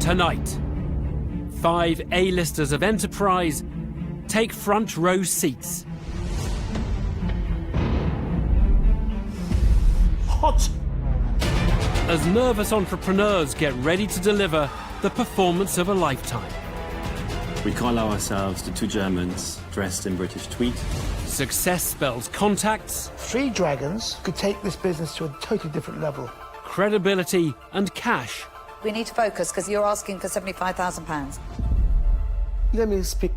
Tonight, 5 A-listers of Enterprise take front row seats. Hot! As nervous entrepreneurs get ready to deliver the performance of a lifetime. We call ourselves the two Germans dressed in British tweed. Success spells contacts, 3 dragons could take this business to a totally different level. credibility and cash. We need to focus because you're asking for £75,000. Let me speak.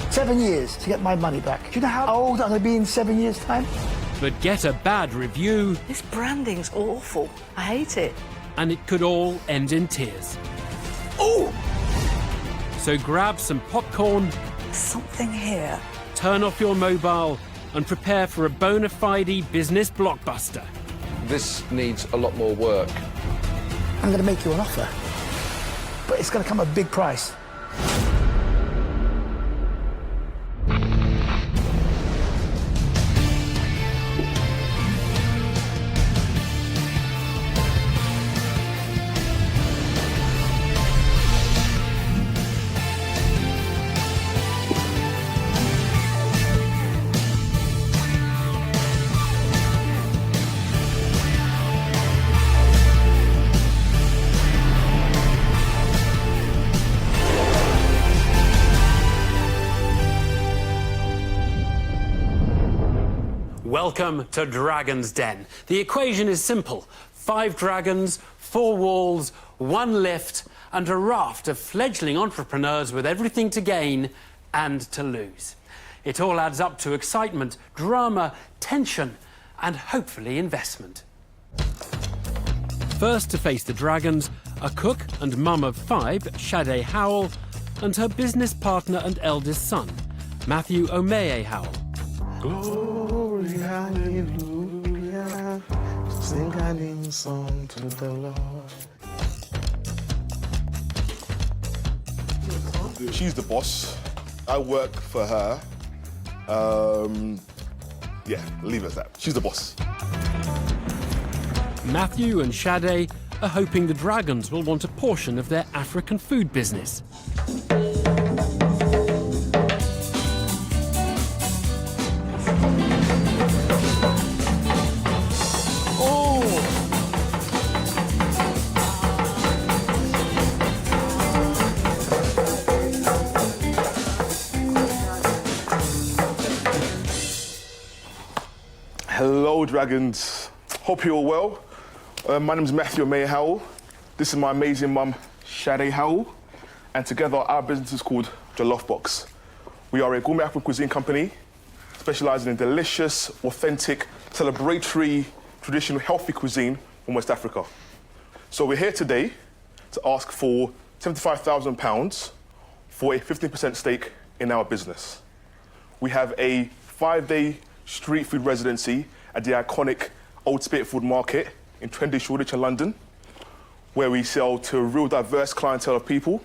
7 years to get my money back. Do you know how old I'm going to be in 7 years' time? But get a bad review This branding's awful. I hate it. and it could all end in tears. Oh! So grab some popcorn, Something here. turn off your mobile and prepare for a bona fide business blockbuster. This needs a lot more work. I'm going to make you an offer. But it's going to come at a big price. Welcome to Dragon's Den. The equation is simple. 5 dragons, 4 walls, 1 lift, and a raft of fledgling entrepreneurs with everything to gain and to lose. It all adds up to excitement, drama, tension, and hopefully investment. First to face the dragons, a cook and mum of 5, Sade Howell, and her business partner and eldest son, Matthew Omeye Howell. Glory, hallelujah. Sing a new song to the Lord. She's the boss. I work for her. Yeah, leave it at that. She's the boss. Matthew and Sade are hoping the dragons will want a portion of their African food business. Hello, dragons. Hope you're all well. My name's Matthew Omeye Howell. This is my amazing mum, Sade Howell. And together, our business is called Jollof Box. We are a gourmet African cuisine company specializing in delicious, authentic, celebratory, traditional, healthy cuisine from West Africa. So we're here today to ask for £75,000 for a 15% stake in our business. We have a 5-day street food residency at the iconic Old Spitalfield Market in trendy Shoreditch in London, where we sell to a real diverse clientele of people.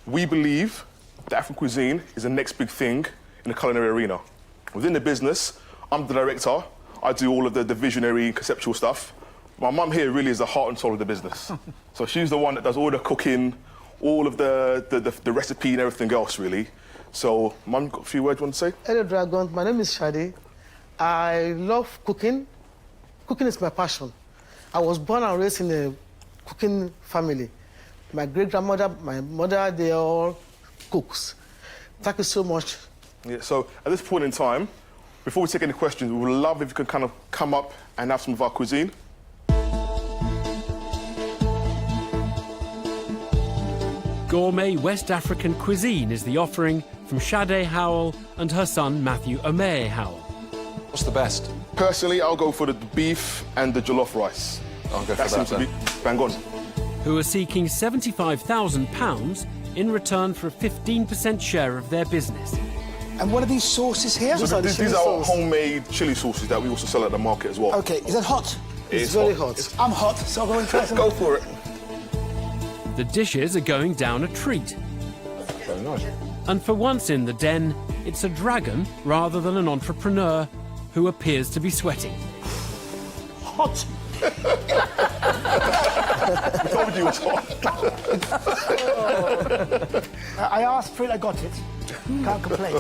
We believe that African cuisine is the next big thing in the culinary arena. Within the business, I'm the director. I do all of the visionary and conceptual stuff. My mum here really is the heart and soul of the business. So she's the one that does all the cooking, all of the recipe and everything else, really. So, Mum, got a few words you want to say? Hello, Dragon. My name is Sade. I love cooking. Cooking is my passion. I was born and raised in a cooking family. My great-grandmother, my mother, they all cooks. Thank you so much. Yeah, so at this point in time, before we take any questions, we would love if you could kind of come up and have some of our cuisine. Gourmet West African cuisine is the offering from Sade Howell and her son Matthew Omeye Howell. What's the best? Personally, I'll go for the beef and the jollof rice. I'll go for That that seems to then. be bang on. Who are seeking £75,000 in return for a 15% share of their business. And what are these sauces here? So these are our homemade chili sauces that we also sell at the market as well. OK, is that hot? It's very hot. I'm hot, so I'll go and try some. Go for it. The dishes are going down a treat. Very nice. And for once in the den, it's a dragon rather than an entrepreneur who appears to be sweating. Hot. We told you it was hot. I asked for it, I got it. Can't complain.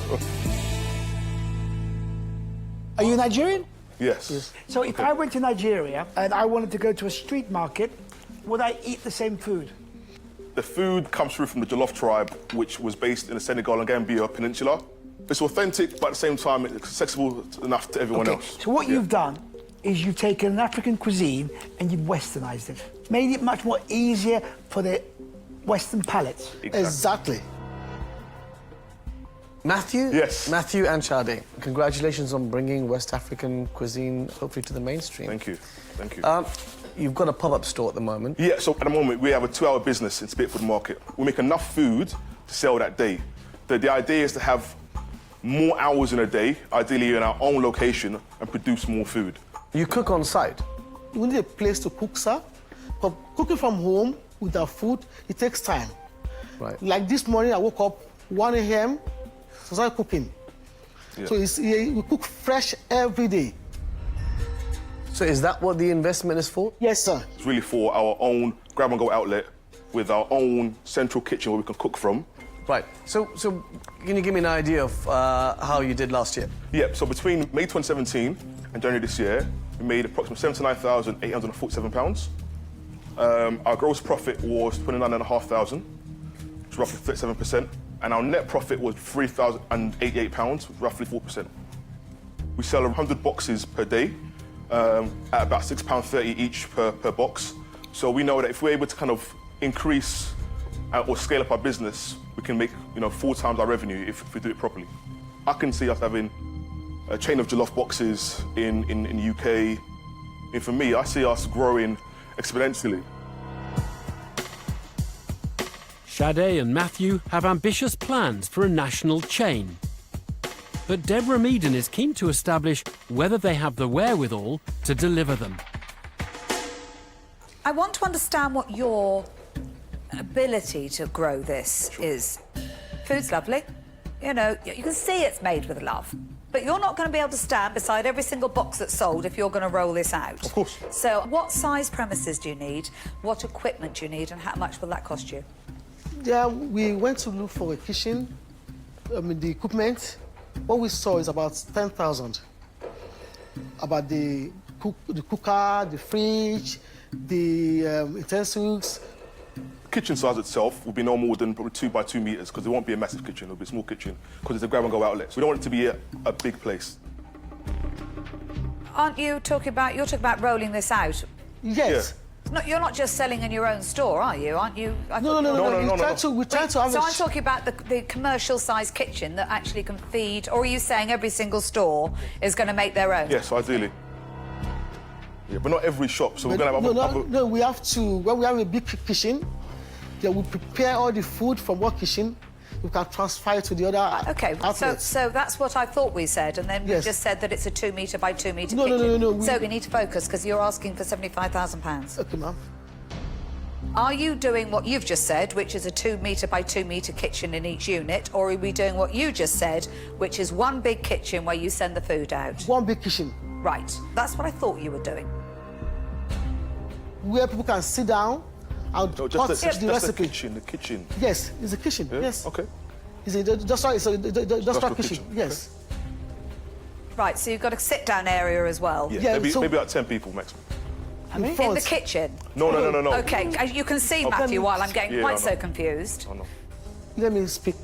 Are you Nigerian? Yes. So if I went to Nigeria and I wanted to go to a street market, would I eat the same food? The food comes through from the Jollof tribe, which was based in the Senegal and Gambia Peninsula. It's authentic, but at the same time, it's accessible enough to everyone else. So what you've done is you've taken an African cuisine and you've westernized it. Made it much more easier for the Western palates. Exactly. Matthew? Yes. Matthew and Sade, congratulations on bringing West African cuisine hopefully to the mainstream. Thank you. Thank you. You've got a pop-up store at the moment. Yeah, so at the moment, we have a 2-hour business in Spiritford Market. We make enough food to sell that day. The idea is to have more hours in a day, ideally in our own location, and produce more food. You cook on site? We need a place to cook, sir. But cooking from home with our food, it takes time. Right. Like this morning, I woke up 1 a.m., so I started cooking. Yeah. So we cook fresh every day. So is that what the investment is for? Yes, sir. It's really for our own grab-and-go outlet with our own central kitchen where we can cook from. Right. So can you give me an idea of how you did last year? Yeah, so between May 2017 and January this year, we made approximately £79,847. Our gross profit was £29,500, which is roughly 37%, and our net profit was £3,088, roughly 4%. We sell 100 boxes per day, at about £6.30 each per box. So we know that if we're able to kind of increase or scale up our business, we can make 4 times our revenue if we do it properly. I can see us having a chain of jollof boxes in the UK. And for me, I see us growing exponentially. Sade and Matthew have ambitious plans for a national chain. But Deborah Meaden is keen to establish whether they have the wherewithal to deliver them. I want to understand what your ability to grow this is. Food's lovely. You know, you can see it's made with love. But you're not going to be able to stand beside every single box that's sold if you're going to roll this out. Of course. So what size premises do you need? What equipment do you need? And how much will that cost you? Yeah, we went to look for a kitchen. The equipment, what we saw is about 10,000. About the cooker, the fridge, the utensils. Kitchen size itself will be no more than probably 2 by 2 meters because it won't be a massive kitchen, it'll be a small kitchen because it's a grab-and-go outlet. So we don't want it to be a big place. Aren't you talking about, you're talking about rolling this out? Yes. You're not just selling in your own store, are you? Aren't you? No. We try to have So I'm talking about the commercial-sized kitchen that actually can feed, or are you saying every single store is going to make their own? Yes, ideally. Yeah, but not every shop, so we're going to have other... No, we have to, when we have a big kitchen, we prepare all the food from one kitchen, we can transfer it to the other outlets. So that's what I thought we said, and then we just said that it's a 2 metre by 2 metre kitchen. No. So we need to focus, because you're asking for £75,000. Okay, ma'am. Are you doing what you've just said, which is a 2 metre by 2 metre kitchen in each unit, or are we doing what you just said, which is one big kitchen where you send the food out? One big kitchen. Right. That's what I thought you were doing. Where people can sit down and No, cut just the recipe. the kitchen. Yes, it's a kitchen, Yeah? yes. Okay. It's a industrial kitchen, kitchen, yes. Right, so you've got a sit-down area as well. Yeah, maybe about 10 people maximum. In the kitchen? No. OK, you can see, Matthew, while I'm getting quite so confused. Oh, no. Let me speak.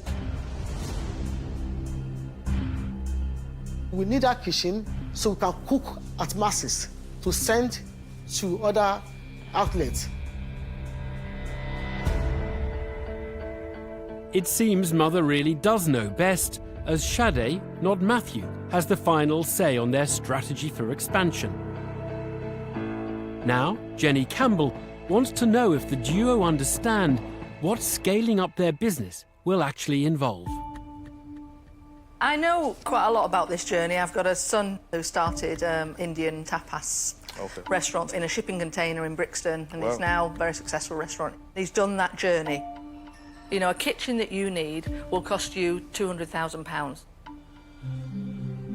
We need that kitchen so we can cook at masses to send to other outlets. It seems Mother really does know best, as Sade, not Matthew, has the final say on their strategy for expansion. Now, Jenny Campbell wants to know if the duo understand what scaling up their business will actually involve. I know quite a lot about this journey. I've got a son who started Indian tapas restaurant in a shipping container in Brixton, and it's now a very successful restaurant. He's done that journey. You know, a kitchen that you need will cost you £200,000.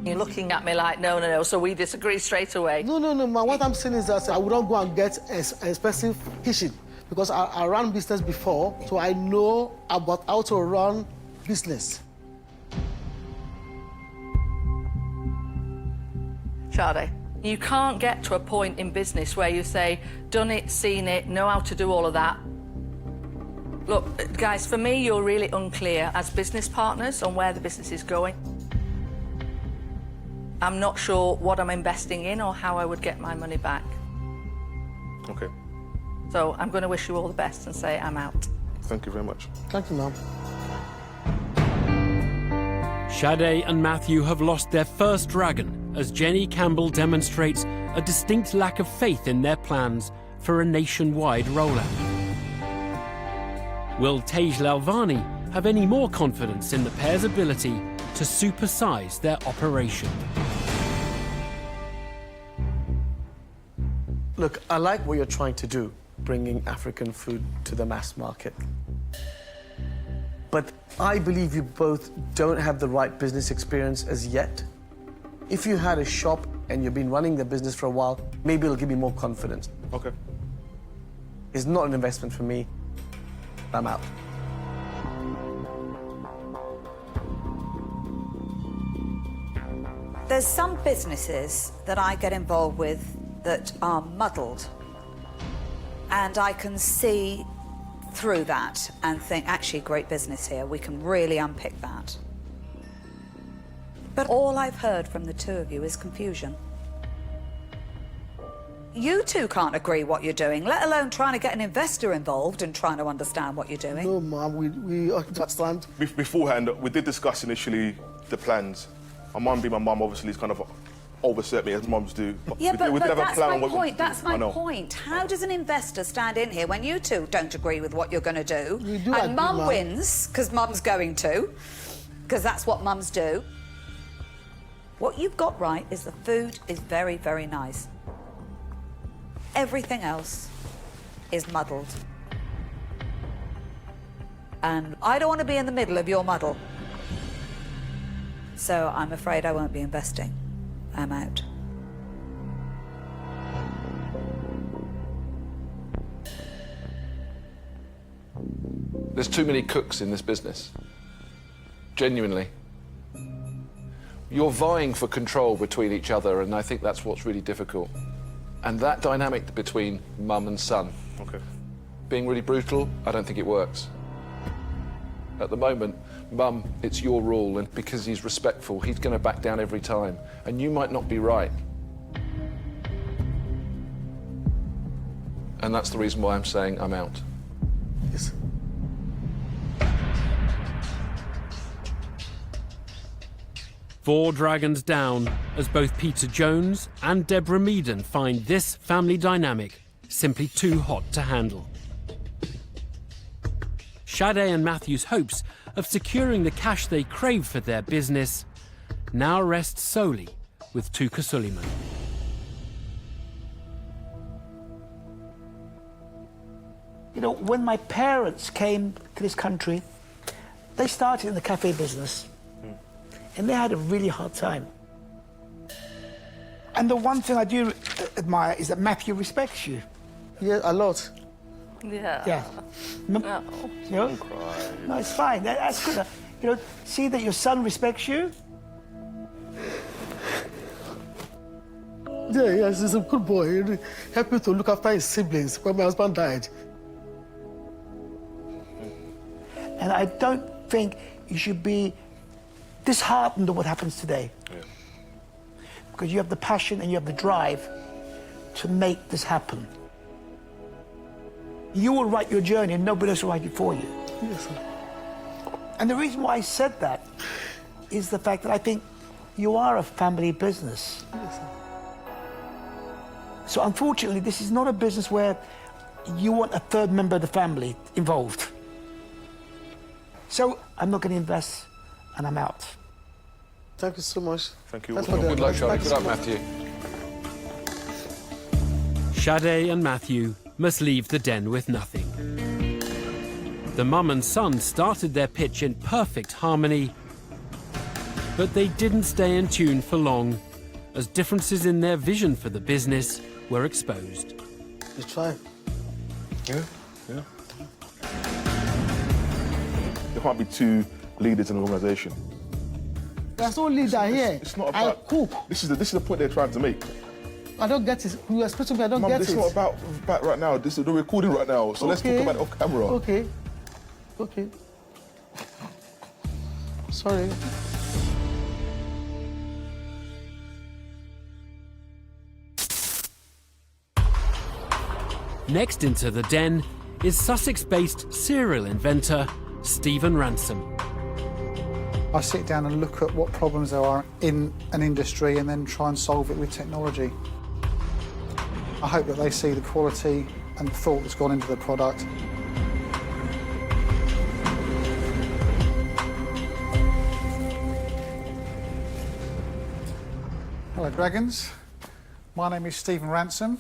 You're looking at me like, no, no, no, so we disagree straight away. No, no, no, man. What I'm saying is that I would not go and get expensive kitchen because I ran business before, so I know about how to run business. Sade, you can't get to a point in business where you say, done it, seen it, know how to do all of that. Look, guys, for me, you're really unclear as business partners on where the business is going. I'm not sure what I'm investing in or how I would get my money back. Okay. So I'm going to wish you all the best and say I'm out. Thank you very much. Thank you, ma'am. Sade and Matthew have lost their first dragon as Jenny Campbell demonstrates a distinct lack of faith in their plans for a nationwide rollout. Will Tej Lalvani have any more confidence in the pair's ability to supersize their operation? Look, I like what you're trying to do, bringing African food to the mass market. But I believe you both don't have the right business experience as yet. If you had a shop and you've been running the business for a while, maybe it'll give you more confidence. Okay. It's not an investment for me. I'm out. There's some businesses that I get involved with that are muddled. And I can see through that and think, actually, great business here. We can really unpick that. But all I've heard from the two of you is confusion. You two can't agree what you're doing, let alone trying to get an investor involved and trying to understand what you're doing. No, ma'am, we understand. Beforehand, we did discuss initially the plans. My mum, being my mum, obviously, is kind of overset me as mums do. Yeah, but did have a that's plan my on what point. That's my I know. point. How does an investor stand in here when you two don't agree with what you're going to do? We do and agree, mum Mum. wins, because mum's going to, because that's what mums do. What you've got right is the food is very, very nice. Everything else is muddled. And I don't want to be in the middle of your muddle. So I'm afraid I won't be investing. I'm out. There's too many cooks in this business. Genuinely. You're vying for control between each other, and I think that's what's really difficult. And that dynamic between mum and son, Okay. being really brutal, I don't think it works. At the moment, mum, it's your rule, and because he's respectful, he's going to back down every time. And you might not be right. And that's the reason why I'm saying I'm out. Yes. Four dragons down as both Peter Jones and Deborah Meaden find this family dynamic simply too hot to handle. Sade and Matthew's hopes of securing the cash they crave for their business now rest solely with Tuka Suleiman. You know, when my parents came to this country, they started in the cafe business, and they had a really hard time. And the one thing I do admire is that Matthew respects you. Yeah, a lot. Yeah. Yeah. No. You know? No, it's fine. That's good. You know, see that your son respects you. Yeah, yes, he's a good boy. He helped me to look after his siblings when my husband died. And I don't think you should be disheartened of what happens today. Yeah. Because you have the passion and you have the drive to make this happen. You will write your journey and nobody else will write it for you. Yes, sir. And the reason why I said that is the fact that I think you are a family business. Yes, sir. So unfortunately, this is not a business where you want a third member of the family involved. So I'm not going to invest and I'm out. Thank you so much. Thank you. Thanks for the Good luck, advice. Charlie. Thank you Good so luck, much. Matthew. Sade and Matthew must leave the den with nothing. The mum and son started their pitch in perfect harmony, But they didn't stay in tune for long, as differences in their vision for the business were exposed. You try. Yeah. There can't be two leaders in an organisation. There's no leader here. It's not I about... cook. This is the point they're trying to make. I don't get it. You expect me, I don't Mum, get this it. is not about right now. This is the recording right now. So let's talk about it off camera. Okay. Sorry. Next into the den is Sussex-based serial inventor Stephen Ransom. I sit down and look at what problems there are in an industry and then try and solve it with technology. I hope that they see the quality and the thought that's gone into the product. Hello, Dragons. My name is Stephen Ransom,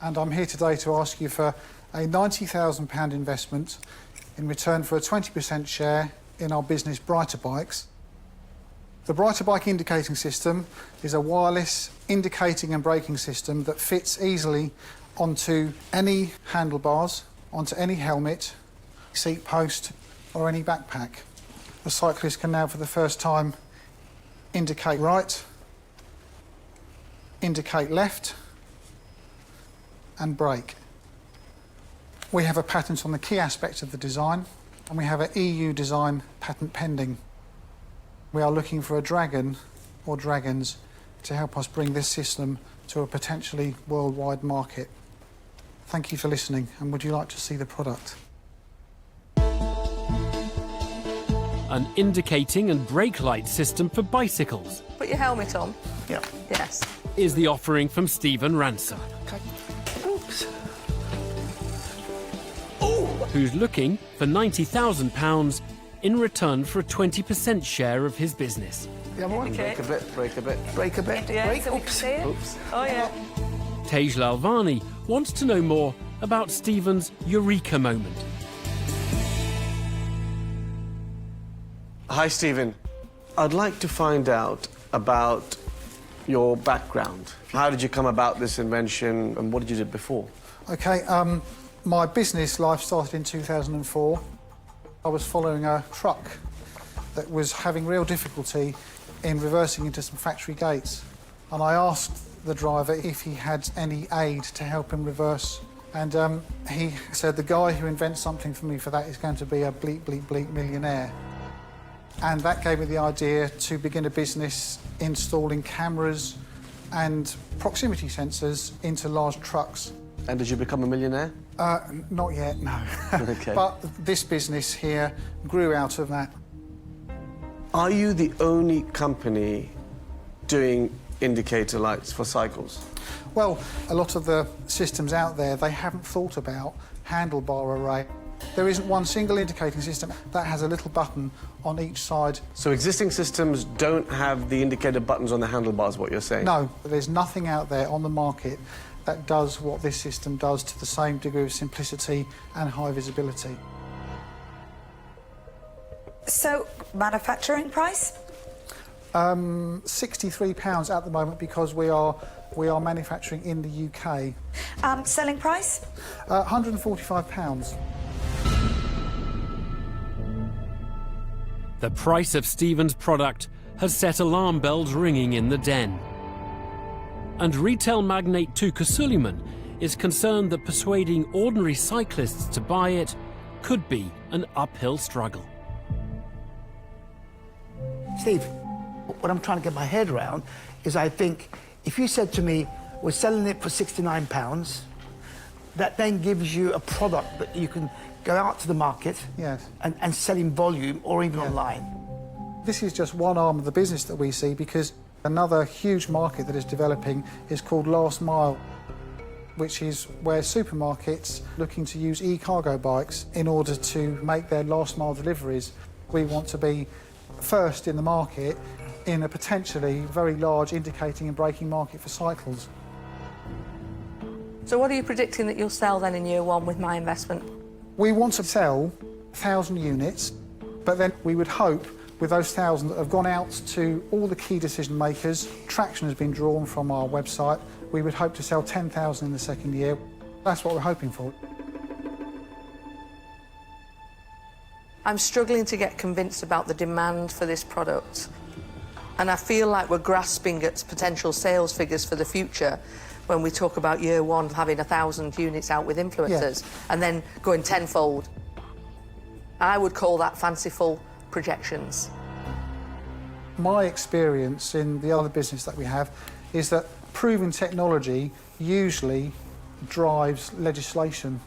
and I'm here today to ask you for a £90,000 investment in return for a 20% share in our business Brighter Bikes. The Brighter Bike indicating system is a wireless indicating and braking system that fits easily onto any handlebars, onto any helmet, seat post or any backpack. The cyclist can now for the first time indicate right, indicate left and brake. We have a patent on the key aspects of the design and we have an EU design patent pending. We are looking for a dragon or dragons to help us bring this system to a potentially worldwide market. Thank you for listening, and would you like to see the product? An indicating and brake light system for bicycles Put your helmet on. Yeah. Yes. is the offering from Stephen Ransom, Oops. who's looking for £90,000 in return for a 20% share of his business. The other one? Okay. Break a bit. Break a bit. Yeah, Break. so we can Oops. see it. Oops. Oh, yeah. Tej Lalvani wants to know more about Stephen's eureka moment. Hi, Stephen. I'd like to find out about your background. How did you come about this invention and what did you do before? Okay, my business life started in 2004. I was following a truck that was having real difficulty in reversing into some factory gates. And I asked the driver if he had any aid to help him reverse. And he said, the guy who invents something for me for that is going to be a bleep, bleep, bleep millionaire. And that gave me the idea to begin a business installing cameras and proximity sensors into large trucks. And did you become a millionaire? Not yet, no. Okay. But this business here grew out of that. Are you the only company doing indicator lights for cycles? Well, a lot of the systems out there, they haven't thought about handlebar array. There isn't one single indicating system that has a little button on each side. So existing systems don't have the indicator buttons on the handlebars, what you're saying? No, there's nothing out there on the market that does what this system does to the same degree of simplicity and high visibility. So, manufacturing price? £63 at the moment because we are manufacturing in the UK. Selling price? £145. The price of Stephen's product has set alarm bells ringing in the den. And retail magnate Tuka Suleiman is concerned that persuading ordinary cyclists to buy it could be an uphill struggle. Steve, what I'm trying to get my head around is I think if you said to me, we're selling it for £69, that then gives you a product that you can go out to the market Yes. and sell in volume or even online. This is just one arm of the business that we see because another huge market that is developing is called last mile, which is where supermarkets looking to use e-cargo bikes in order to make their last mile deliveries. We want to be first in the market in a potentially very large indicating and braking market for cycles. So what are you predicting that you'll sell then in year one with my investment? We want to sell 1,000 units, but then we would hope with those 1,000 that have gone out to all the key decision makers. Traction has been drawn from our website. We would hope to sell 10,000 in the second year. That's what we're hoping for. I'm struggling to get convinced about the demand for this product. And I feel like we're grasping at potential sales figures for the future when we talk about year one having 1,000 units out with influencers and then going tenfold. I would call that fanciful projections. My experience in the other business that we have is that proven technology usually drives legislation.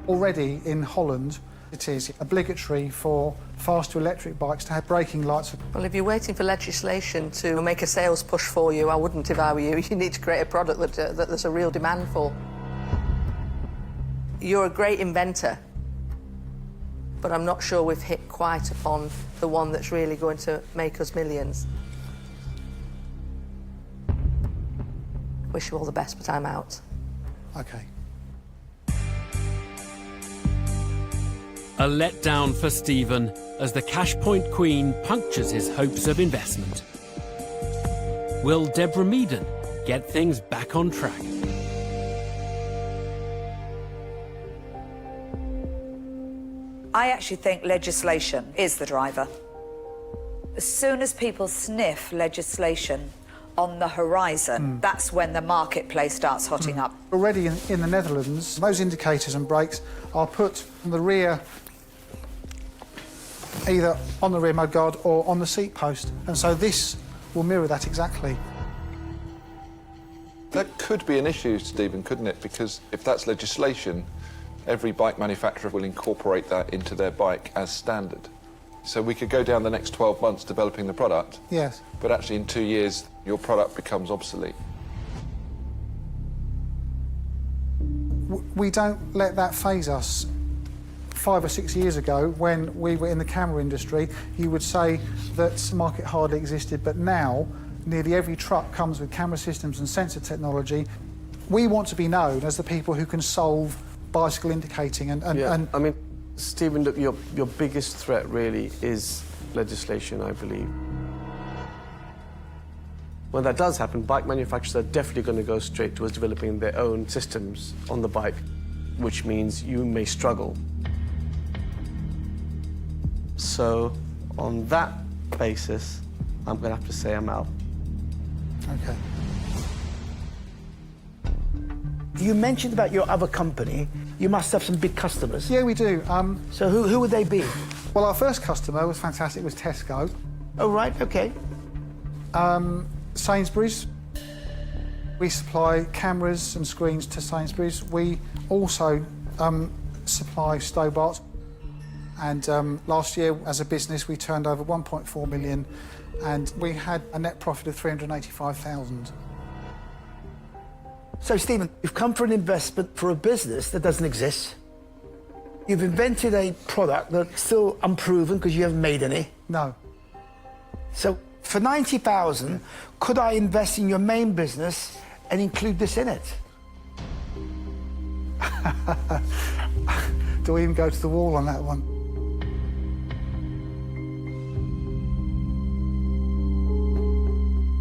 Already in Holland, it is obligatory for fast to electric bikes to have braking lights. Well, if you're waiting for legislation to make a sales push for you, I wouldn't if I were you. You need to create a product that there's a real demand for. You're a great inventor, but I'm not sure we've hit quite upon the one that's really going to make us millions. Wish you all the best, but I'm out. OK. A letdown for Stephen as the Cash Point Queen punctures his hopes of investment. Will Deborah Meaden get things back on track? I actually think legislation is the driver. As soon as people sniff legislation on the horizon, that's when the marketplace starts hotting up. Already in the Netherlands, those indicators and brakes are put on the rear, either on the rear mudguard or on the seat post. And so this will mirror that exactly. That could be an issue, Stephen, couldn't it? Because if that's legislation, every bike manufacturer will incorporate that into their bike as standard. So we could go down the next 12 months developing the product. Yes. But actually in 2 years, your product becomes obsolete. We don't let that faze us. 5 or 6 years ago, when we were in the camera industry, you would say that the market hardly existed, but now nearly every truck comes with camera systems and sensor technology. We want to be known as the people who can solve bicycle indicating and I mean, Stephen, look, your biggest threat really is legislation, I believe. When that does happen, bike manufacturers are definitely going to go straight towards developing their own systems on the bike, which means you may struggle. So, on that basis, I'm going to have to say I'm out. OK. You mentioned about your other company. You must have some big customers. Yeah, we do. So who would they be? Well, our first customer was fantastic, was Tesco. Oh, right, OK. Sainsbury's. We supply cameras and screens to Sainsbury's. We also supply Stobarts. And last year, as a business, we turned over 1.4 million, and we had a net profit of 385,000. So, Stephen, you've come for an investment for a business that doesn't exist. You've invented a product that's still unproven because you haven't made any. No. So, for 90,000, could I invest in your main business and include this in it? Do we even go to the wall on that one?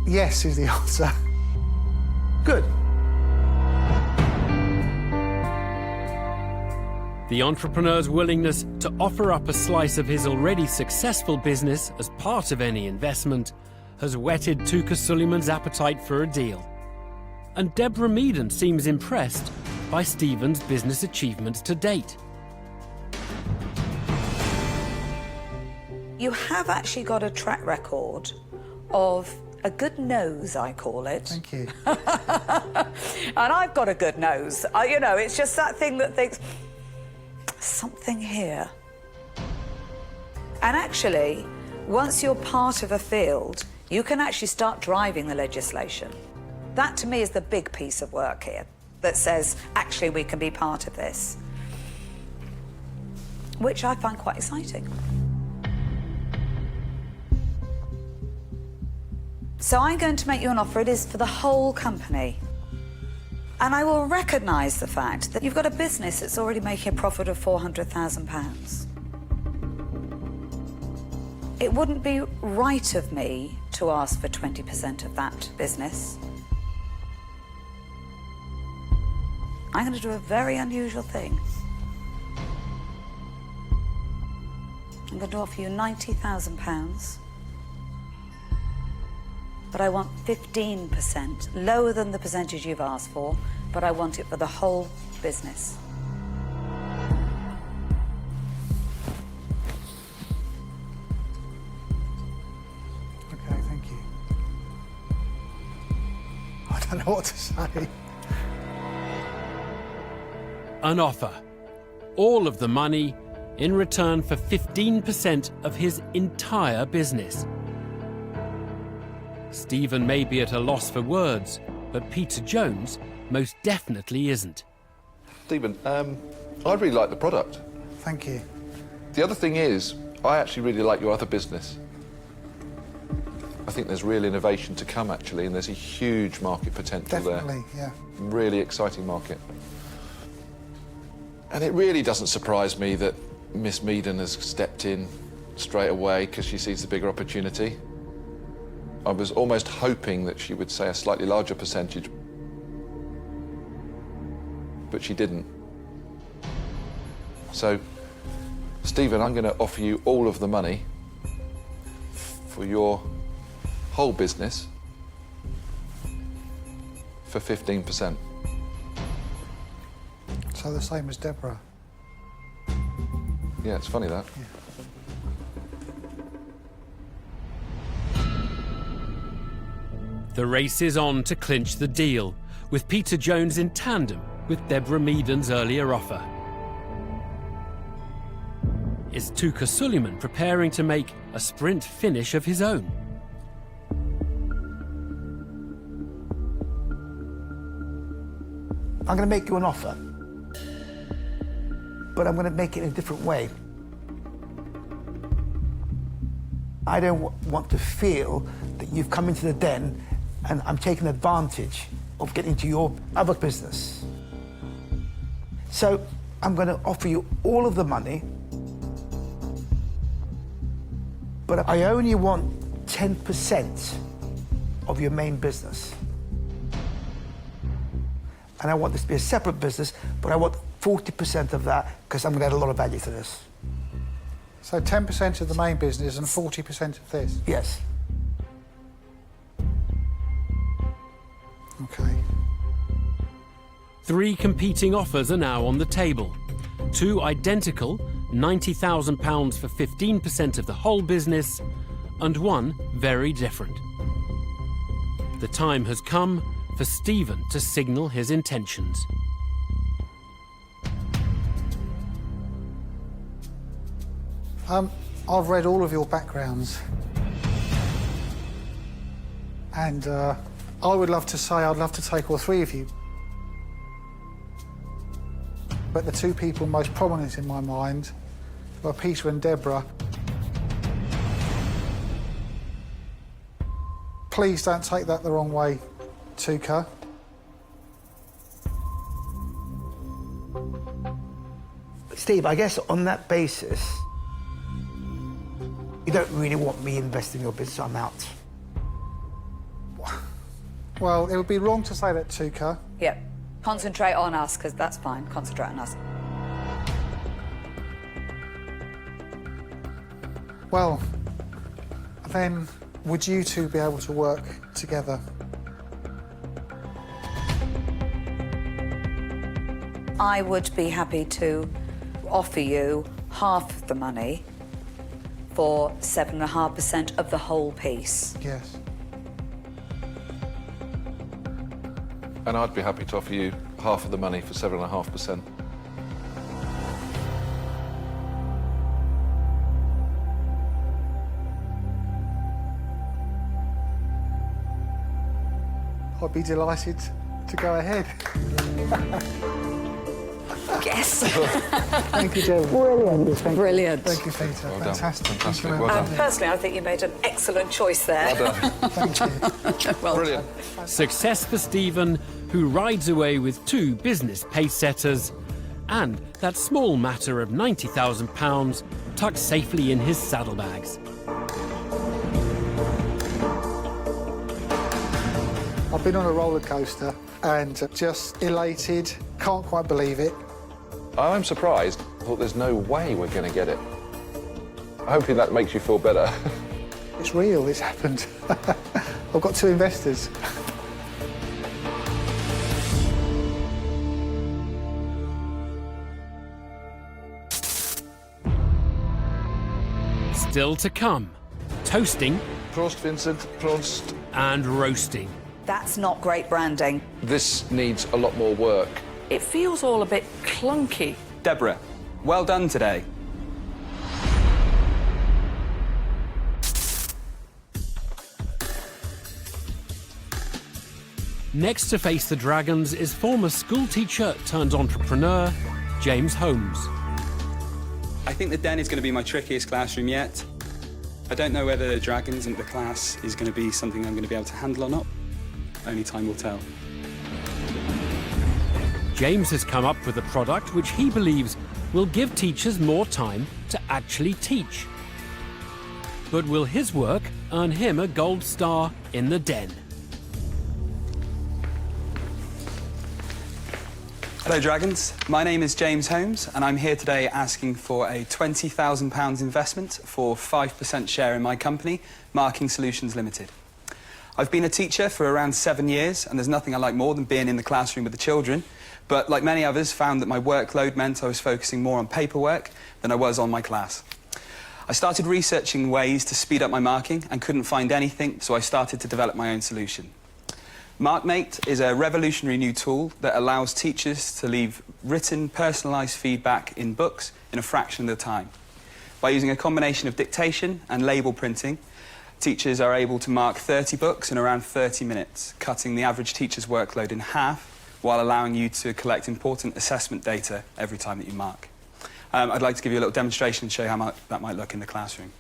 Yes is the answer. Good. The entrepreneur's willingness to offer up a slice of his already successful business as part of any investment has whetted Tuka Suleiman's appetite for a deal. And Deborah Meaden seems impressed by Stephen's business achievements to date. You have actually got a track record of a good nose, I call it. Thank you. And I've got a good nose. You know, it's just that thing that thinks, something here. And actually, once you're part of a field, you can actually start driving the legislation. That, to me, is the big piece of work here that says, actually, we can be part of this, which I find quite exciting. So I'm going to make you an offer. It is for the whole company. And I will recognise the fact that you've got a business that's already making a profit of £400,000. It wouldn't be right of me to ask for 20% of that business. I'm going to do a very unusual thing. I'm going to offer you £90,000, but I want 15%, lower than the percentage you've asked for, but I want it for the whole business. Okay, thank you. I don't know what to say. An offer. All of the money in return for 15% of his entire business. Stephen may be at a loss for words, but Peter Jones most definitely isn't. Stephen, I really like the product. Thank you. The other thing is, I actually really like your other business. I think there's real innovation to come, actually, and there's a huge market potential Definitely, there. yeah. Really exciting market. And it really doesn't surprise me that Miss Meaden has stepped in straight away because she sees the bigger opportunity. I was almost hoping that she would say a slightly larger percentage, but she didn't. So, Stephen, I'm going to offer you all of the money for your whole business for 15%. So the same as Deborah. Yeah, it's funny that. Yeah. The race is on to clinch the deal, with Peter Jones in tandem with Deborah Meaden's earlier offer. Is Tuka Suleiman preparing to make a sprint finish of his own? I'm going to make you an offer, but I'm going to make it in a different way. I don't want to feel that you've come into the den and I'm taking advantage of getting into your other business. So I'm going to offer you all of the money, but I only want 10% of your main business. And I want this to be a separate business, but I want 40% of that because I'm going to add a lot of value to this. So 10% of the main business and 40% of this? Yes. Okay. 3 competing offers are now on the table. 2 identical, £90,000 for 15% of the whole business, and 1 very different. The time has come for Stephen to signal his intentions. I've read all of your backgrounds. And I would love to say I'd love to take all 3 of you. But the 2 people most prominent in my mind were Peter and Deborah. Please don't take that the wrong way, Tuka. Steve, I guess on that basis, you don't really want me investing in your business, so I'm out. Well, it would be wrong to say that, Tuka. Yep. Concentrate on us, because that's fine. Concentrate on us. Well, then would you 2 be able to work together? I would be happy to offer you half the money for 7.5% of the whole piece. Yes. And I'd be happy to offer you half of the money for 7.5%. I'd be delighted to go ahead. Yes. Thank you, Deborah. Brilliant. Brilliant. Thank you, Peter. Well done. Fantastic. Fantastic. Thank you Well very done. much. Personally, I think you made an excellent choice there. Well done. Thank you. Well Brilliant. Success for Stephen, who rides away with 2 business pace-setters, and that small matter of £90,000 tucked safely in his saddlebags. I've been on a roller coaster and just elated, can't quite believe it. I'm surprised. I thought there's no way we're going to get it. Hopefully that makes you feel better. It's real, it's happened. I've got 2 investors. Still to come, toasting Prost, Vincent. Prost. and roasting. That's not great branding. This needs a lot more work. It feels all a bit clunky. Deborah, well done today. Next to face the dragons is former schoolteacher turned entrepreneur, James Holmes. I think the Den is going to be my trickiest classroom yet. I don't know whether the dragons and the class is going to be something I'm going to be able to handle or not. Only time will tell. James has come up with a product which he believes will give teachers more time to actually teach. But will his work earn him a gold star in the Den? Hello, Dragons. My name is James Holmes, and I'm here today asking for a £20,000 investment for 5% share in my company, Marking Solutions Limited. I've been a teacher for around 7 years, and there's nothing I like more than being in the classroom with the children. But like many others, found that my workload meant I was focusing more on paperwork than I was on my class. I started researching ways to speed up my marking and couldn't find anything, so I started to develop my own solution. MarkMate is a revolutionary new tool that allows teachers to leave written, personalised feedback in books in a fraction of the time. By using a combination of dictation and label printing, teachers are able to mark 30 books in around 30 minutes, cutting the average teacher's workload in half while allowing you to collect important assessment data every time that you mark. I'd like to give you a little demonstration and show you how that might look in the classroom.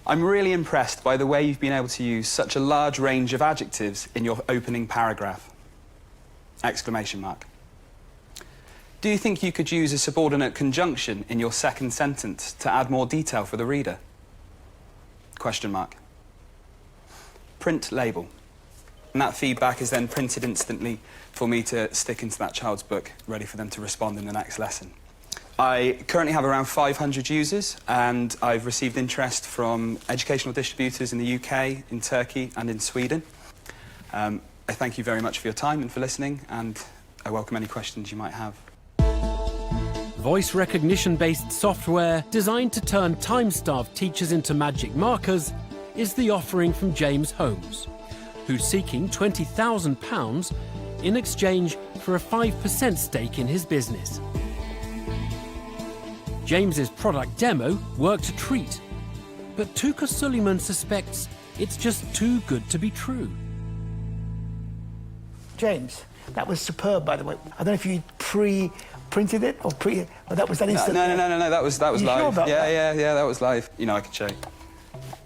I'm really impressed by the way you've been able to use such a large range of adjectives in your opening paragraph. Exclamation mark. Do you think you could use a subordinate conjunction in your second sentence to add more detail for the reader? Question mark. Print label. And that feedback is then printed instantly for me to stick into that child's book, ready for them to respond in the next lesson. I currently have around 500 users, and I've received interest from educational distributors in the UK, in Turkey and in Sweden. I thank you very much for your time and for listening, and I welcome any questions you might have. Voice recognition-based software designed to turn time-starved teachers into magic markers is the offering from James Holmes, who's seeking £20,000 in exchange for a 5% stake in his business. James's product demo worked a treat, but Tuka Suleiman suspects it's just too good to be true. James, that was superb, by the way. I don't know if you pre-printed it or but that was that instant. No, that was live. Sure about that? Yeah, that was live. You know, I could show you.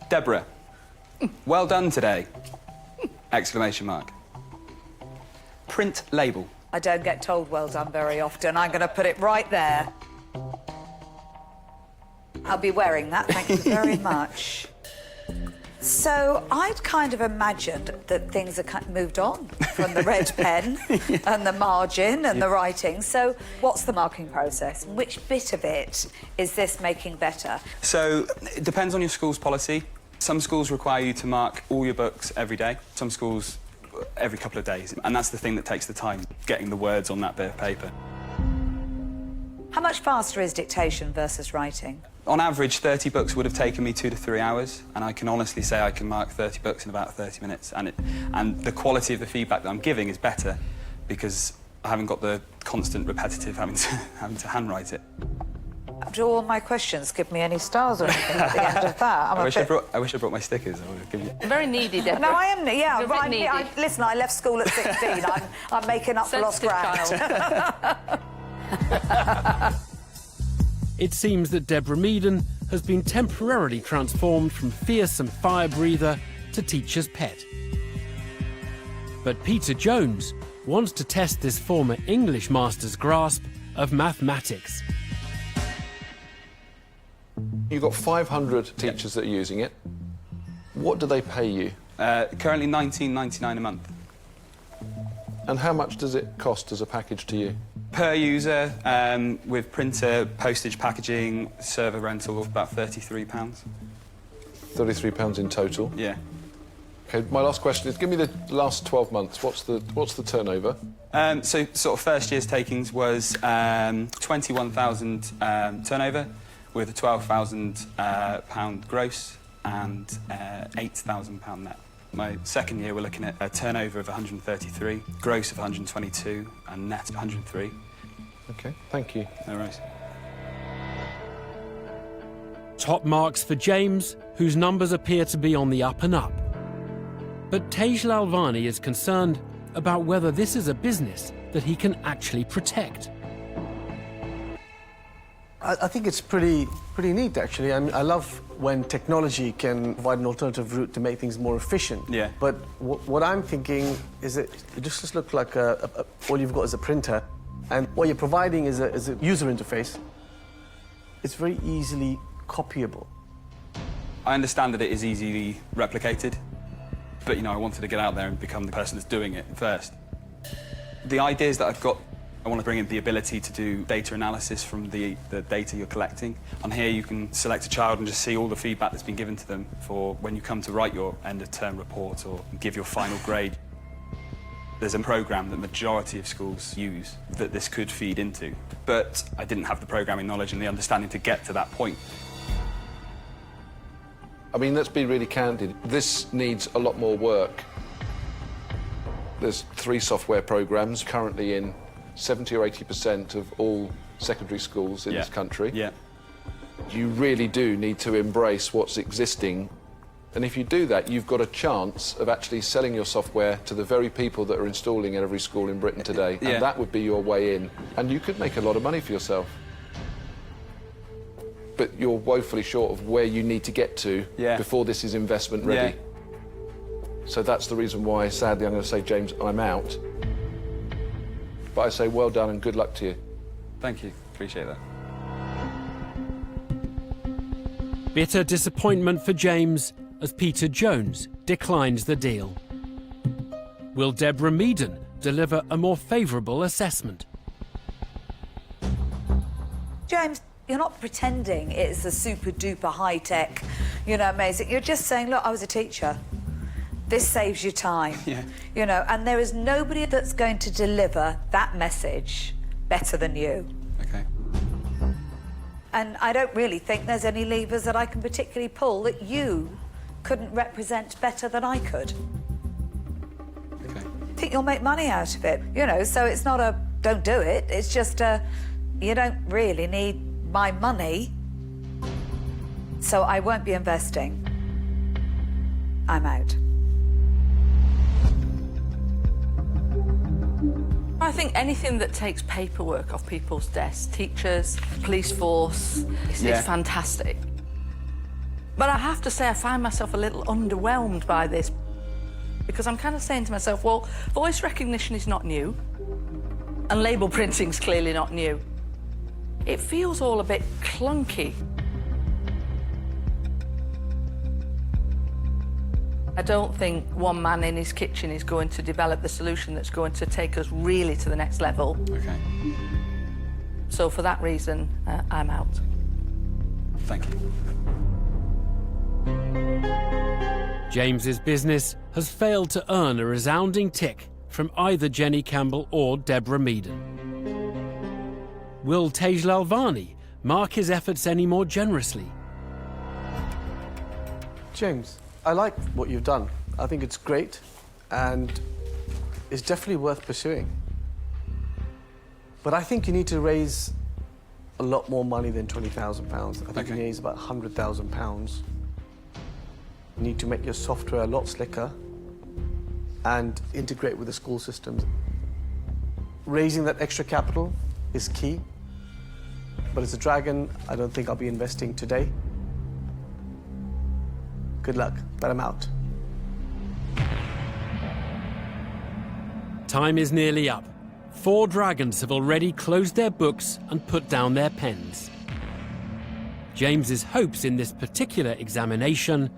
Deborah, well done today! Exclamation mark. Print label. I don't get told well done very often. I'm going to put it right there. I'll be wearing that, thank you very much. So I'd kind of imagined that things had kind of moved on from the red pen and the margin and the writing. So what's the marking process? Which bit of it is this making better? So it depends on your school's policy. Some schools require you to mark all your books every day. Some schools every couple of days. And that's the thing that takes the time, getting the words on that bit of paper. How much faster is dictation versus writing? On average, 30 books would have taken me 2 to 3 hours, and I can honestly say I can mark 30 books in about 30 minutes. And the quality of the feedback that I'm giving is better because I haven't got the constant repetitive having to handwrite it. Do all my questions give me any stars or anything at the end of that? I wish I brought my stickers. I would have given you. Very needy, Deborah. No, I am. Yeah, You're a bit needy. listen, I left school at 16. I'm making up for lost ground. It seems that Deborah Meaden has been temporarily transformed from fearsome fire breather to teacher's pet. But Peter Jones wants to test this former English master's grasp of mathematics. You've got 500 teachers that are using it. What do they pay you? Currently £19.99 a month. And how much does it cost as a package to you? Per user, with printer, postage, packaging, server rental, about £33. £33 in total? Yeah. OK, my last question is, give me the last 12 months. What's the turnover? So sort of first year's takings was 21,000 turnover with a £12,000 gross and £8,000 net. My second year, we're looking at a turnover of 133, gross of 122, and net of 103. OK, thank you. No worries. Top marks for James, whose numbers appear to be on the up and up. But Tej Lalvani is concerned about whether this is a business that he can actually protect. I think it's pretty neat, actually. I mean, I love when technology can provide an alternative route to make things more efficient. Yeah. But what I'm thinking is that it just looks like all you've got is a printer, and what you're providing is a user interface. It's very easily copyable. I understand that it is easily replicated, but, you know, I wanted to get out there and become the person that's doing it first. The ideas that I've got, I want to bring in the ability to do data analysis from the data you're collecting. On here, you can select a child and just see all the feedback that's been given to them for when you come to write your end-of-term report or give your final grade. There's a program that the majority of schools use that this could feed into, but I didn't have the programming knowledge and the understanding to get to that point. I mean, let's be really candid. This needs a lot more work. There's 3 software programs currently in 70 or 80% of all secondary schools in this country. Yeah. You really do need to embrace what's existing. And if you do that, you've got a chance of actually selling your software to the very people that are installing in every school in Britain today. Yeah. And that would be your way in. And you could make a lot of money for yourself. But you're woefully short of where you need to get to before this is investment ready. Yeah. So that's the reason why, sadly, I'm going to say, James, I'm out. But I say well done and good luck to you. Thank you. Appreciate that. Bitter disappointment for James as Peter Jones declines the deal. Will Deborah Meaden deliver a more favourable assessment? James, you're not pretending it's a super-duper high-tech, you know, amazing. You're just saying, look, I was a teacher. This saves you time. Yeah. You know, and there is nobody that's going to deliver that message better than you. Okay. And I don't really think there's any levers that I can particularly pull that you couldn't represent better than I could. Okay. I think you'll make money out of it, you know, so it's not a don't do it, it's just a you don't really need my money, so I won't be investing. I'm out. I think anything that takes paperwork off people's desks, teachers, police force, is fantastic. But I have to say I find myself a little underwhelmed by this because I'm kind of saying to myself, well, voice recognition is not new and label printing's clearly not new. It feels all a bit clunky. I don't think one man in his kitchen is going to develop the solution that's going to take us really to the next level. Okay. So for that reason, I'm out. Thank you. James's business has failed to earn a resounding tick from either Jenny Campbell or Deborah Meaden. Will Tej Lalvani mark his efforts any more generously? James, I like what you've done. I think it's great, and it's definitely worth pursuing. But I think you need to raise a lot more money than £20,000. I think you need to raise about £100,000. You need to make your software a lot slicker and integrate with the school systems. Raising that extra capital is key. But as a dragon, I don't think I'll be investing today. Good luck, but I'm out. Time is nearly up. 4 dragons have already closed their books and put down their pens. James's hopes in this particular examination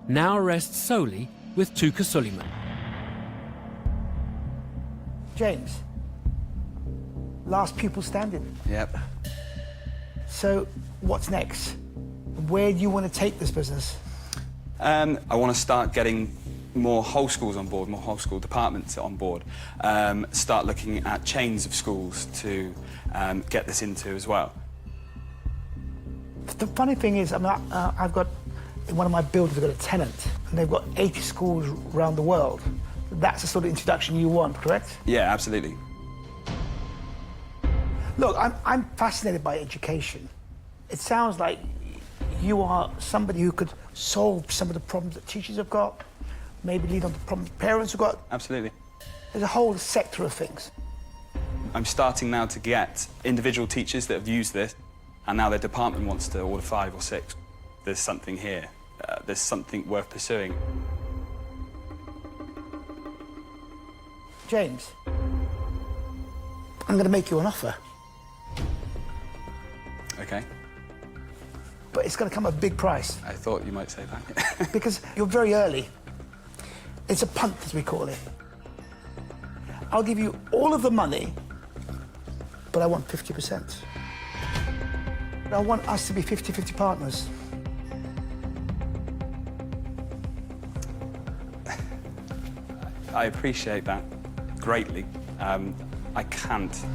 now rest solely with Tuka Suleiman. James, last pupil standing. Yep. So what's next? Where do you want to take this business? I want to start getting more whole schools on board, more whole school departments on board. Start looking at chains of schools to get this into as well. The funny thing is, I've got, in one of my buildings, I've got a tenant, and they've got 80 schools around the world. That's the sort of introduction you want, correct? Yeah, absolutely. Look, I'm fascinated by education. It sounds like you are somebody who could solve some of the problems that teachers have got, maybe lead on to problems parents have got. Absolutely. There's a whole sector of things. I'm starting now to get individual teachers that have used this, and now their department wants to order 5 or 6. There's something here. There's something worth pursuing. James, I'm going to make you an offer. Okay. But it's going to come at a big price. I thought you might say that. Because you're very early. It's a punt, as we call it. I'll give you all of the money, but I want 50%. I want us to be 50-50 partners. I appreciate that greatly. I can't.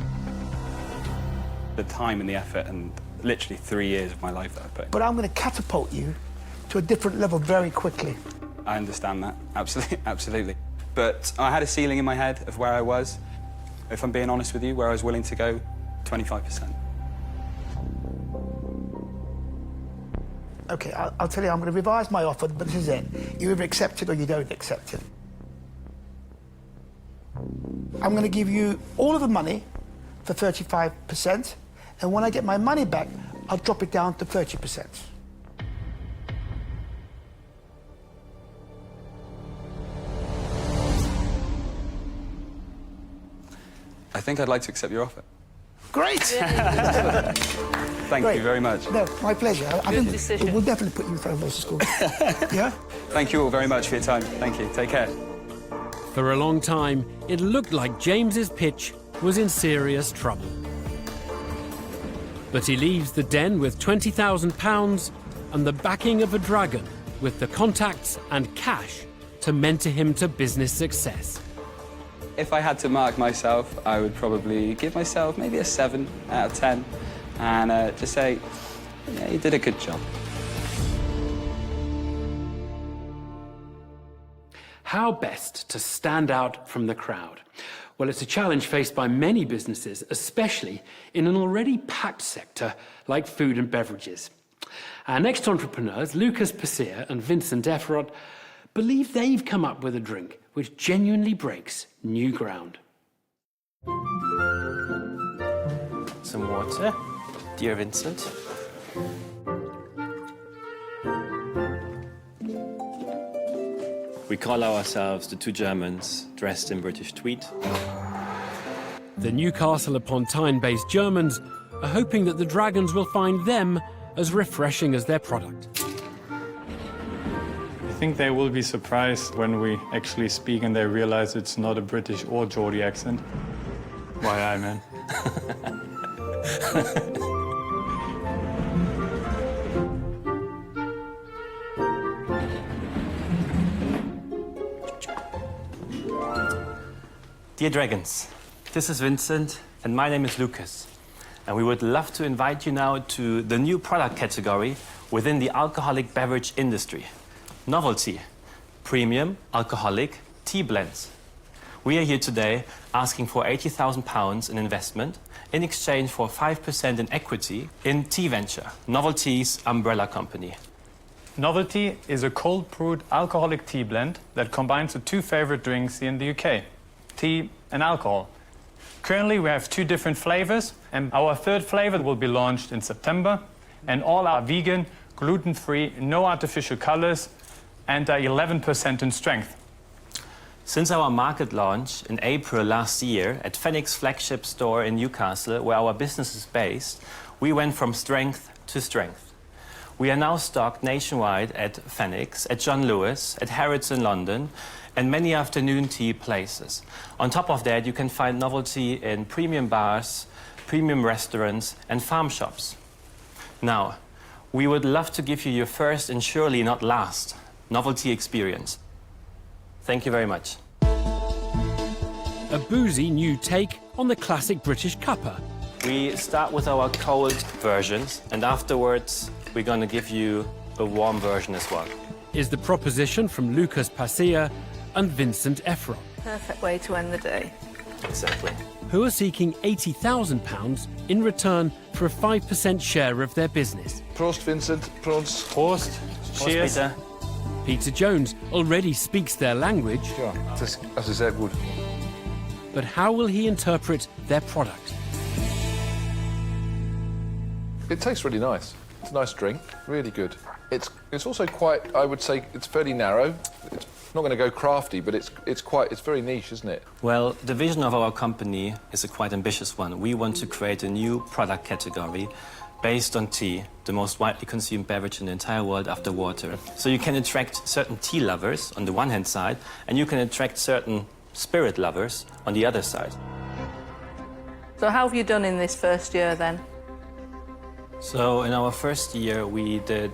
The time and the effort and literally 3 years of my life that I put in. But I'm going to catapult you to a different level very quickly. I understand that, absolutely, absolutely. But I had a ceiling in my head of where I was. If I'm being honest with you, where I was willing to go, 25%. OK, I'll tell you, I'm going to revise my offer, but this is it. You either accept it or you don't accept it. I'm going to give you all of the money for 35%, and when I get my money back, I'll drop it down to 30%. I think I'd like to accept your offer. Great! Thank Great. you very much. No, my pleasure. I think decision. we'll definitely put you in front of lots of schools. Yeah? Thank you all very much for your time. Thank you. Take care. For a long time, it looked like James's pitch was in serious trouble. But he leaves the Den with £20,000 and the backing of a dragon with the contacts and cash to mentor him to business success. If I had to mark myself, I would probably give myself maybe a 7 out of 10 and just say, yeah, you did a good job. How best to stand out from the crowd? Well, it's a challenge faced by many businesses, especially in an already packed sector like food and beverages. Our next entrepreneurs, Lucas Pasir and Vincent Efrod, believe they've come up with a drink which genuinely breaks new ground. Some water, dear Vincent. We call ourselves the 2 Germans dressed in British tweed. The Newcastle upon Tyne-based Germans are hoping that the Dragons will find them as refreshing as their product. I think they will be surprised when we actually speak and they realize it's not a British or Geordie accent. Why, aye, man. Dear Dragons, this is Vincent and my name is Lucas. And we would love to invite you now to the new product category within the alcoholic beverage industry. Novelty, premium alcoholic tea blends. We are here today asking for £80,000 in investment in exchange for 5% in equity in Tea Venture, Novelty's umbrella company. Novelty is a cold-brewed alcoholic tea blend that combines the 2 favorite drinks here in the UK, tea and alcohol. Currently, we have 2 different flavors, and our 3rd flavor will be launched in September, and all are vegan, gluten-free, no artificial colors, and are 11% in strength. Since our market launch in April last year at Fenix's flagship store in Newcastle, where our business is based, we went from strength to strength. We are now stocked nationwide at Phoenix, at John Lewis, at Harrods in London, and many afternoon tea places. On top of that, you can find novelty in premium bars, premium restaurants, and farm shops. Now, we would love to give you your first and surely not last novelty experience. Thank you very much. A boozy new take on the classic British cuppa. We start with our cold versions, and afterwards we're going to give you a warm version as well. Is the proposition from Lucas Passia and Vincent Efron, Perfect way to end the day. Exactly. who are seeking £80,000 in return for a 5% share of their business. Prost, Vincent. Prost. Prost. Cheers. Peter. Peter Jones already speaks their language. Ja, das ist sehr gut. But how will he interpret their product? It tastes really nice. It's a nice drink, really good. It's also quite, I would say, it's fairly narrow. It's not going to go crafty, but it's very niche, isn't it? Well, the vision of our company is a quite ambitious one. We want to create a new product category based on tea, the most widely consumed beverage in the entire world after water. So you can attract certain tea lovers on the one hand side, and you can attract certain spirit lovers on the other side. So how have you done in this first year then? So in our first year, we did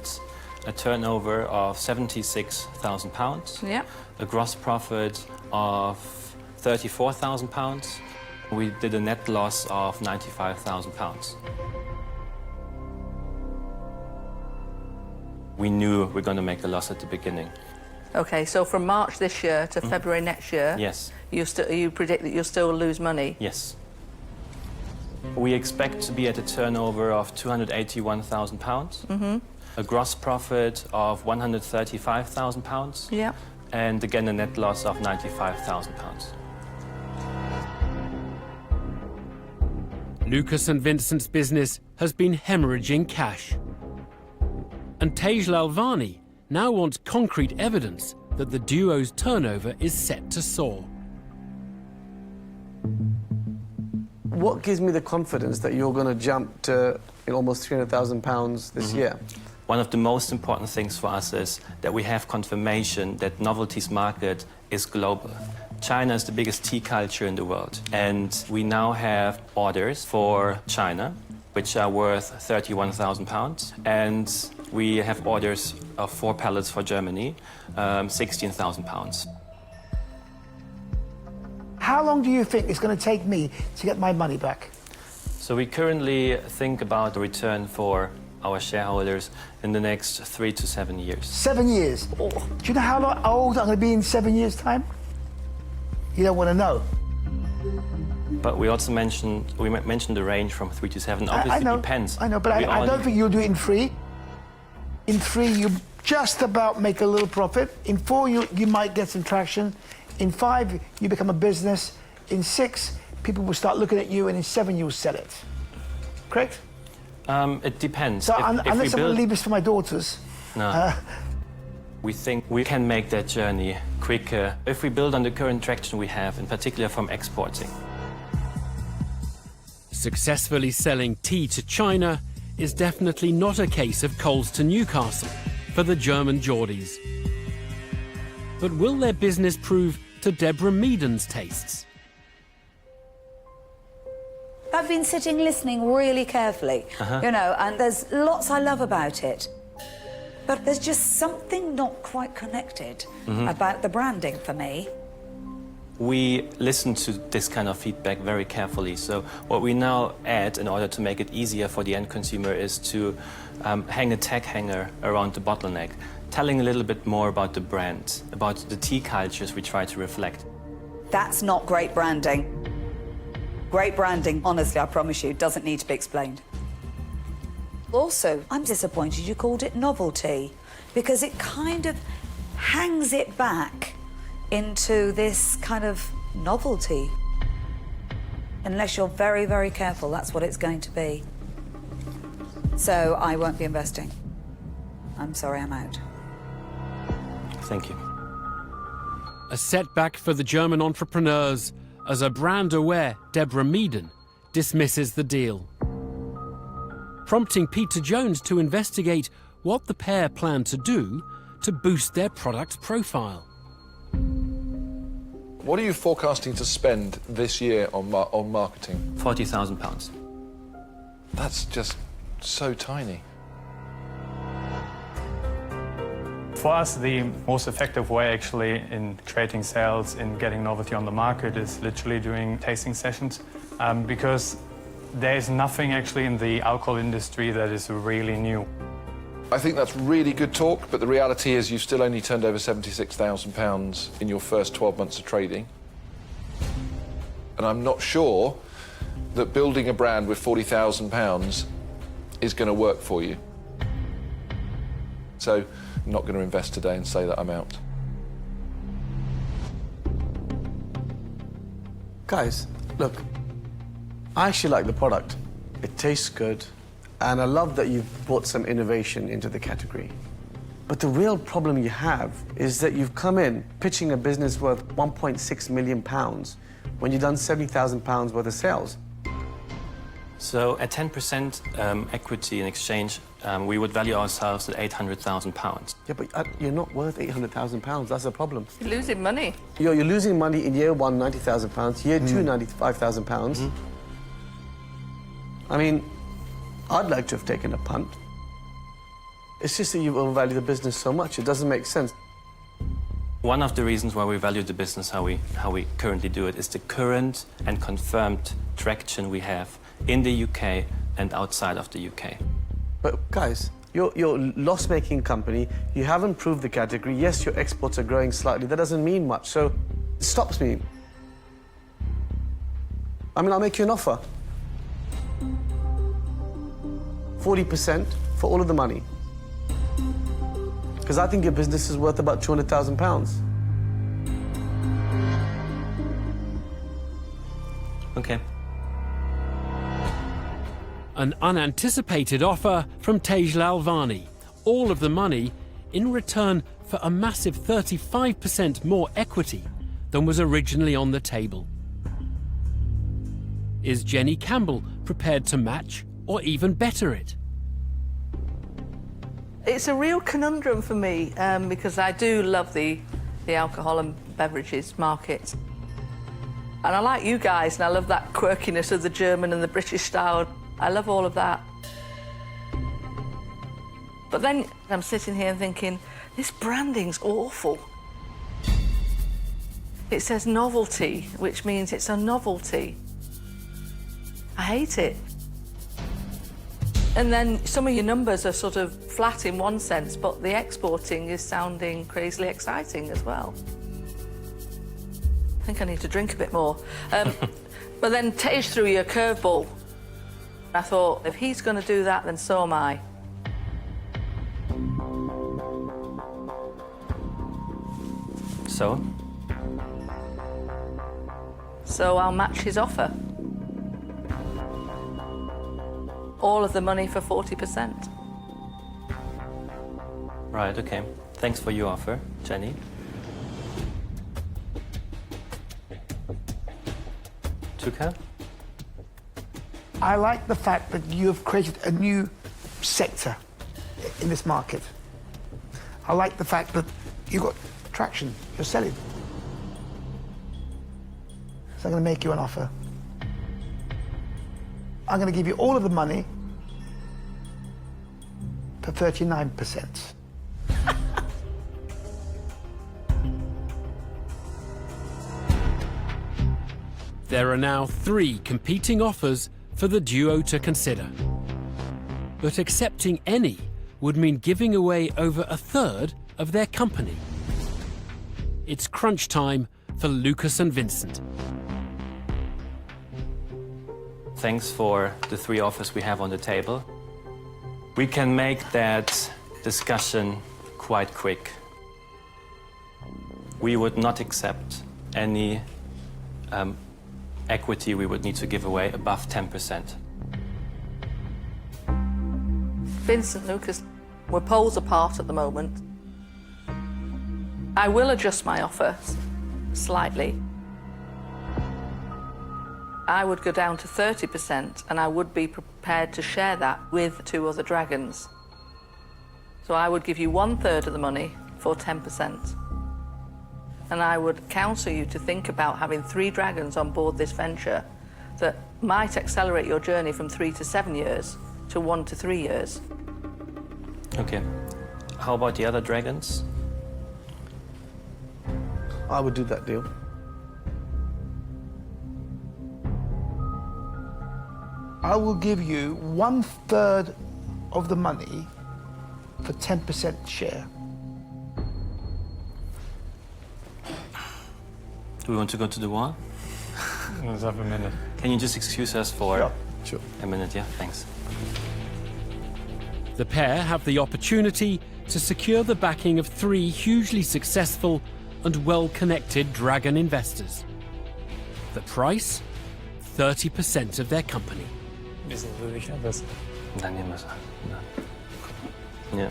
a turnover of £76,000. Yeah. A gross profit of £34,000. We did a net loss of £95,000. We knew we were going to make a loss at the beginning. Okay, so from March this year to February next year, Yes. you predict that you'll still lose money? Yes. We expect to be at a turnover of £281,000, a gross profit of £135,000, Yeah. and again a net loss of £95,000. Lucas and Vincent's business has been hemorrhaging cash. And Tej Lalvani now wants concrete evidence that the duo's turnover is set to soar. What gives me the confidence that you're going to jump to almost £300,000 this year? One of the most important things for us is that we have confirmation that novelties market is global. China is the biggest tea culture in the world, and we now have orders for China, which are worth £31,000, and we have orders of 4 pallets for Germany, £16,000. How long do you think it's going to take me to get my money back? So we currently think about the return for our shareholders in the next 3 to 7 years. 7 years? Oh. Do you know how old I'm going to be in 7 years' time? You don't want to know. But we also mentioned the range from 3 to 7. Obviously, I know, it depends. I know, but I don't think you'll do it in 3. In 3, you just about make a little profit. In 4, you might get some traction. In 5, you become a business. In 6, people will start looking at you, and in 7, you'll sell it. Correct? It depends. So if unless I'm going to leave this for my daughters. No. We think we can make that journey quicker if we build on the current traction we have, in particular from exporting. Successfully selling tea to China is definitely not a case of coals to Newcastle for the German Geordies. But will their business prove to Deborah Meaden's tastes? I've been sitting listening really carefully, you know, and there's lots I love about it. But there's just something not quite connected about the branding for me. We listen to this kind of feedback very carefully. So what we now add in order to make it easier for the end consumer is to hang a tag hanger around the bottleneck, telling a little bit more about the brand, about the tea cultures we try to reflect. That's not great branding. Great branding, honestly, I promise you, doesn't need to be explained. Also, I'm disappointed you called it novelty, because it kind of hangs it back into this kind of novelty. Unless you're very, very careful, that's what it's going to be. So I won't be investing. I'm sorry, I'm out. Thank you. A setback for the German entrepreneurs as a brand-aware Deborah Meaden dismisses the deal, prompting Peter Jones to investigate what the pair plan to do to boost their product profile. What are you forecasting to spend this year on marketing? £40,000. That's just so tiny. For us, the most effective way actually in creating sales, in getting novelty on the market, is literally doing tasting sessions, because there is nothing actually in the alcohol industry that is really new. I think that's really good talk, but the reality is you've still only turned over £76,000 in your first 12 months of trading. And I'm not sure that building a brand with £40,000 is going to work for you. So I'm not going to invest today and say that I'm out. Guys, look, I actually like the product. It tastes good, and I love that you've brought some innovation into the category. But the real problem you have is that you've come in pitching a business worth £1.6 million when you've done £70,000 worth of sales. So at 10% equity in exchange, we would value ourselves at £800,000. Yeah, but you're not worth £800,000. That's the problem. You're losing money. You're losing money in year one, £90,000. Year two, £95,000. I mean, I'd like to have taken a punt. It's just that you overvalue the business so much. It doesn't make sense. One of the reasons why we value the business how we currently do it is the current and confirmed traction we have in the UK and outside of the UK. But guys, you're a loss-making company. You haven't proved the category. Yes, your exports are growing slightly. That doesn't mean much, so it stops me. I mean, I'll make you an offer. 40% for all of the money. Because I think your business is worth about £200,000. Okay. An unanticipated offer from Tej Lalvani. All of the money in return for a massive 35% more equity than was originally on the table. Is Jenny Campbell prepared to match or even better it? It's a real conundrum for me because I do love the alcohol and beverages market. And I like you guys, and I love that quirkiness of the German and the British style. I love all of that. But then I'm sitting here thinking, this branding's awful. It says novelty, which means it's a novelty. I hate it. And then some of your numbers are sort of flat in one sense, but the exporting is sounding crazily exciting as well. I think I need to drink a bit more. But then Tej threw you a curveball. I thought, if he's going to do that, then so am I. So? So I'll match his offer. All of the money for 40%. Right, okay. Thanks for your offer, Jenny. Tuka? I like the fact that you have created a new sector in this market. I like the fact that you've got traction, you're selling. So I'm going to make you an offer. I'm going to give you all of the money for 39%. There are now 3 competing offers for the duo to consider. But accepting any would mean giving away over a third of their company. It's crunch time for Lucas and Vincent. Thanks for the 3 offers we have on the table. We can make that discussion quite quick. We would not accept any equity we would need to give away above 10%. Vincent, Lucas, we're poles apart at the moment. I will adjust my offer slightly. I would go down to 30%, and I would be prepared to share that with 2 other dragons. So I would give you 1/3 of the money for 10%. And I would counsel you to think about having 3 dragons on board this venture that might accelerate your journey from 3 to 7 years to 1 to 3 years. Okay. How about the other dragons? I would do that deal. I will give you 1/3 of the money for 10% share. Do we want to go to the wall? Let's have a minute. Can you just excuse us for Sure. a minute? Yeah, thanks. The pair have the opportunity to secure the backing of 3 hugely successful and well-connected dragon investors. The price? 30% of their company. Dann nehmen wir es an. Ja.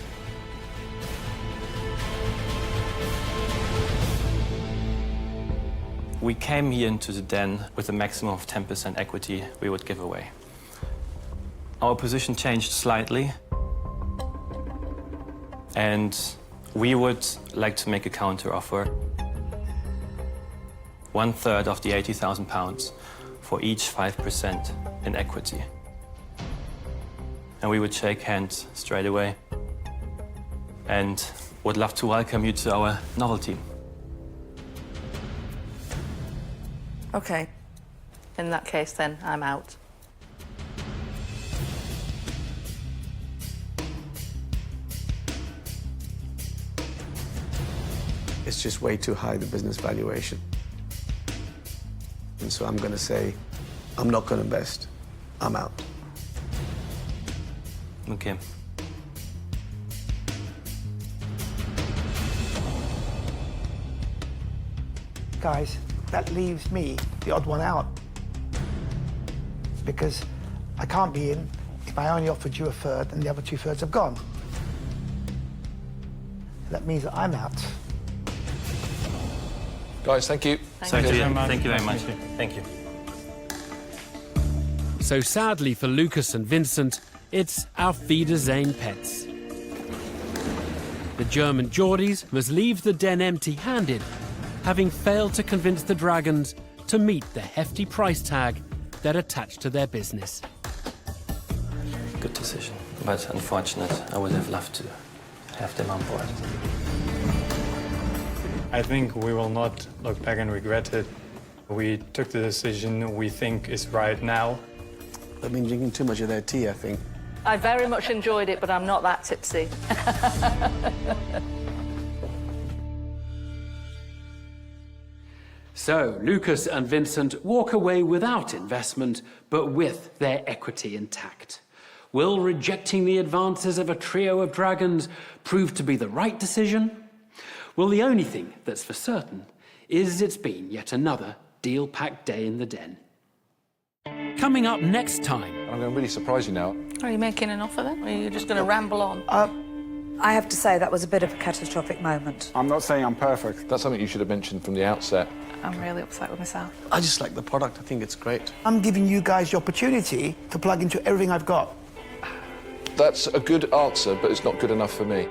We came here into the den with a maximum of 10% equity we would give away. Our position changed slightly, and we would like to make a counter offer. 1/3 of the £80,000 for each 5% in equity. And we would shake hands straight away and would love to welcome you to our novelty. Okay. In that case, then, I'm out. It's just way too high, the business valuation. And so I'm going to say, I'm not going to invest. I'm out. Okay. Guys, that leaves me the odd one out. Because I can't be in if I only offered you 1/3 and the other 2/3 have gone. That means that I'm out. Guys, thank you. Thank you very much. Thank you very much. Thank you. So sadly for Lucas and Vincent, it's Auf Wiedersehen pets. The German Geordies must leave the den empty-handed, having failed to convince the dragons to meet the hefty price tag that attached to their business. Good decision, but unfortunate. I would have loved to have them on board. I think we will not look back and regret it. We took the decision we think is right now. They've been drinking too much of their tea, I think. I very much enjoyed it, but I'm not that tipsy. So Lucas and Vincent walk away without investment, but with their equity intact. Will rejecting the advances of a trio of dragons prove to be the right decision? Well, the only thing that's for certain is it's been yet another deal-packed day in the den. Coming up next time... I'm going to really surprise you now. Are you making an offer then? Or are you just going to ramble on? I have to say that was a bit of a catastrophic moment. I'm not saying I'm perfect. That's something you should have mentioned from the outset. I'm really upset with myself. I just like the product. I think it's great. I'm giving you guys the opportunity to plug into everything I've got. That's a good answer, but it's not good enough for me.